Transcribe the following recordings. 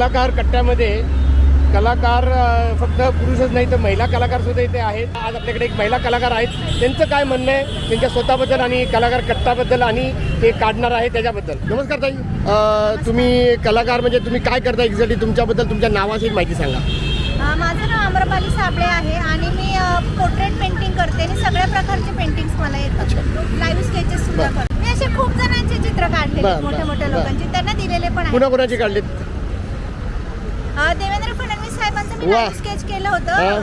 कलाकार कट्ट्यामध्ये कलाकार फक्त पुरुषच नाही तर महिला कलाकार सुद्धा इथे आहेत. आज आपल्याकडे एक महिला कलाकार आहेत, त्यांचं काय म्हणणं आहे त्यांच्या स्वतःबद्दल आणि कलाकार कट्टाबद्दल आणि ते काढणार आहे त्याच्याबद्दल. नमस्कार ताई, तुम्ही कलाकार म्हणजे तुम्ही काय करता एक्झॅक्टली, तुमच्याबद्दल तुमच्या नावाची माहिती सांगा. माझं नाव आम्रपाली साबळे आहे आणि मी पोर्ट्रेट पेंटिंग करते आणि सगळ्या प्रकारचे पेंटिंग्स मला येतात. लाईव्ह स्केचेस सुद्धा करते. मी असे खूप जणांचे चित्र काढले, मोठ्या मोठ्या लोकांचे, त्यांना दिलेले पण आहेत. कोणाकोणाचे काढलेत? देवेंद्र फडणवीस साहेबांचं मी लाईव्ह स्केच केलं होतं.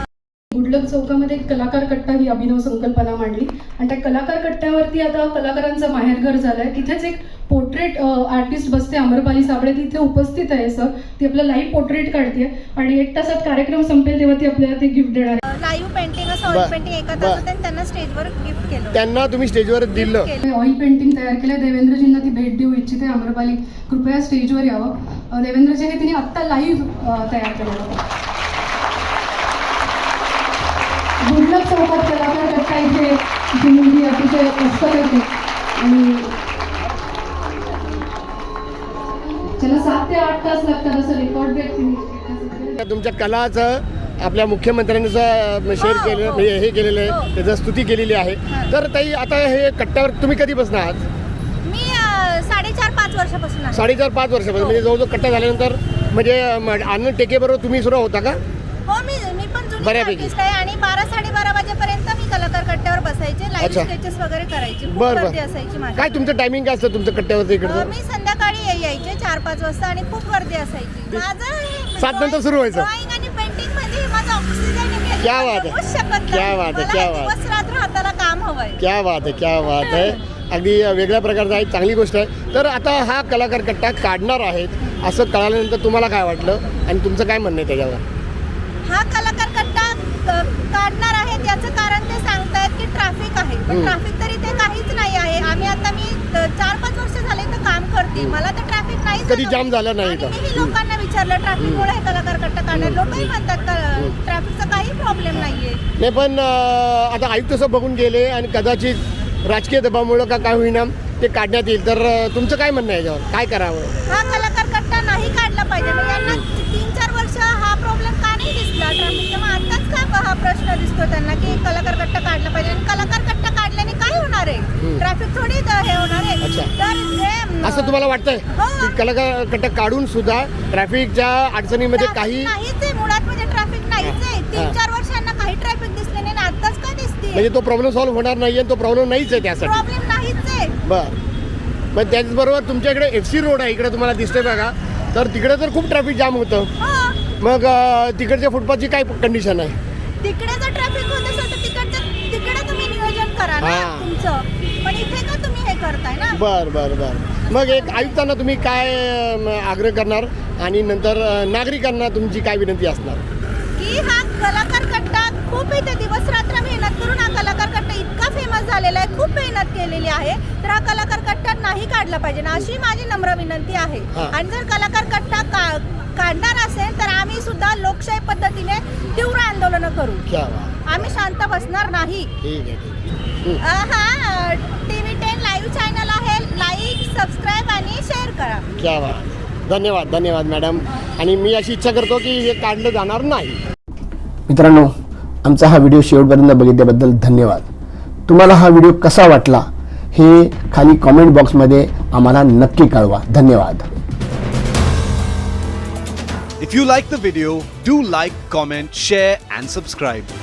गुडलक चौकामध्ये कलाकार कट्टा ही अभिनव संकल्पना मांडली आणि त्या कलाकार कट्ट्यावरती आता कलाकारांचं माहेरघर झालंय. तिथेच एक पोर्ट्रेट आर्टिस्ट बसते, आम्रपाली साबळे तिथे उपस्थित आहे. सर ती आपलं लाईव्ह पोर्ट्रेट काढते आणि 1 तासात कार्यक्रम संपेल तेव्हा ती आपल्याला ते गिफ्ट देणार आहे. लाईव्ह पेंटिंग ऑइल पेंटिंग एका तासात त्यांना स्टेजवर गिफ्ट केलं. त्यांना तुम्ही स्टेजवर दिलं? ऑइल पेंटिंग तयार केलं. देवेंद्रजींना ती भेट देऊ इच्छिते. आम्रपाली कृपया स्टेजवर यावं. देवेंद्रजी हे तिने आत्ता लाईव्ह तयार केलं. गुडलक चौकात कलाकार कट्टा इथे मुलगी अतिशय कष्ट करते आणि त्याला 7 ते 8 तास लागतात असं रेकॉर्ड देत. तुमच्या कलाचं आपल्या मुख्यमंत्र्यांचं शेअर केलं, म्हणजे हे केलेलं आहे, त्याचं स्तुती केलेली आहे. तर ताई आता हे कट्ट्यावर तुम्ही कधी बसणार आहात? मी 4.5-5 वर्षापासून आहे. 4.5-5 वर्षापासून म्हणजे जवळजवळ कट्टा झाल्यानंतर म्हणजे आनंद टेकेबरोबर तुम्ही सुद्धा होता का? हो, मी पण जुनी आर्टिस्ट आहे आणि 12-12:30 वाजेपर्यंत मी कलाकार कट्ट्यावर बसायचे, लाईव्ह स्केचेस वगैरे करायचे. खूप गर्दी असायची माझी. काय तुमचं टायमिंग काय असतं तुमचं कट्ट्यावरती इकडचं? मी संध्याकाळी यायचे 4-5 वाजता आणि खूप गर्दी असायची. माझं 7 नंतर सुरू व्हायचं. ड्रॉइंग आणि पेंटिंग मध्ये माझा ऑक्सिजन आहे. क्या बात आहे, क्या बात आहे, क्या बात आहे. दिवस रात्र हाताला काम हवंय. क्या बात आहे, क्या बात आहे. अगदी वेगळ्या प्रकारचा आहे, चांगली गोष्ट आहे. तर आता हा कलाकार कट्टा काढणार आहेत असं कळाल्यानंतर तुम्हाला काय वाटलं आणि तुमचं काय म्हणणं आहे त्याच्यावर? हा कलाकार कट्टा काढणार आहे त्याचं कारण ते सांगतायत की ट्रॅफिक आहे, पण ट्रॅफिक तरी ते काहीच नाही आहे. मी 4-5 वर्ष झाले तर काम करते, मला तर ट्रॅफिक नाही कधी जाम झालं नाही का? मी लोकांना विचारलं ट्रॅफिकमुळे हे कलाकार कट्टा काढणार. लोकही म्हणतात ट्रॅफिकचा काही प्रॉब्लेम नाहीये. नाही पण आता आयुक्त असं बघून गेले आणि कदाचित राजकीय दबावामुळे का काय होईना ते काढण्यात येईल. तर तुमचं काय म्हणणं आहे याच्यावर, काय करावं? हा कलाकार कट्टा नाही काढला पाहिजे. मग यांना 3-4 वर्ष हा प्रॉब्लेम का नाही दिसला ट्रॅफिकचा? मग आताच का हा प्रश्न दिसतो त्यांना की कलाकार कट्टा काढला पाहिजे? आणि कलाकार कट्टा काढल्याने काय होणार आहे? ट्रॅफिक थोडी हे होणार आहे. तर असं तुम्हाला वाटतंय की कलाकार कट्टा काढून सुद्धा ट्रॅफिकच्या अडचणीमध्ये काही नाहीच आहे? मुळात म्हणजे ट्रॅफिक नाहीच आहे. 3-4 वर्षांना काही ट्रॅफिक दिसले नाही, आताच का दिसते? म्हणजे तो प्रॉब्लेम सॉल्व्ह होणार नाहीये, तो प्रॉब्लेम नाहीच आहे त्यासाठी. प्रॉब्लेम नाहीच आहे. बरं, मग त्याचबरोबर तुमच्या इकडे FC रोड आहे, इकडे तुम्हाला दिसतंय बघा, तर तिकडे तर खूप ट्रॅफिक जाम होतं. मग तिकडच्या फुटपाथची काय कंडिशन आहे? तिकडे जर ट्रॅफिक होत असेल तर तिकडे तुम्ही नियोजन करा ना तुमचं, पण इथे का तुम्ही हे करताय ना? बरं. मग एक आयुक्तांना तुम्ही काय आग्रह करणार आणि नंतर नागरिकांना तुमची काय विनंती असणार? की हा कलाकार कट्टा खूप इथे दिवस रात्र मेहनत करून हा कलाकार कट्टा इतका फेमस झालेला आहे, खूप मेहनत केलेली आहे, तर हा कलाकार कट्टा नाही काढला पाहिजे ना, अशी माझी नम्र विनंती आहे. आणि जर कलाकार कट्टा काढणार असेल तर आम्ही सुद्धा लोकशाही पद्धतीने तीव्र आंदोलन करू. आम्ही शांत बसणार नाही. हा TV10 लाईव्ह चॅनल आहे, लाईक, सबस्क्राईब आणि शेअर करा. क्या बात. धन्यवाद मॅडम. आणि मी अशी इच्छा करतो की हे काढलं जाणार नाही. मित्रांनो, आमचा हा व्हिडिओ शेवटपर्यंत बघितल्याबद्दल धन्यवाद. तुम्हाला हा व्हिडिओ कसा वाटला हे खाली कमेंट बॉक्समध्ये आम्हाला नक्की कळवा. धन्यवाद. If you like the video, do like, comment, share and subscribe.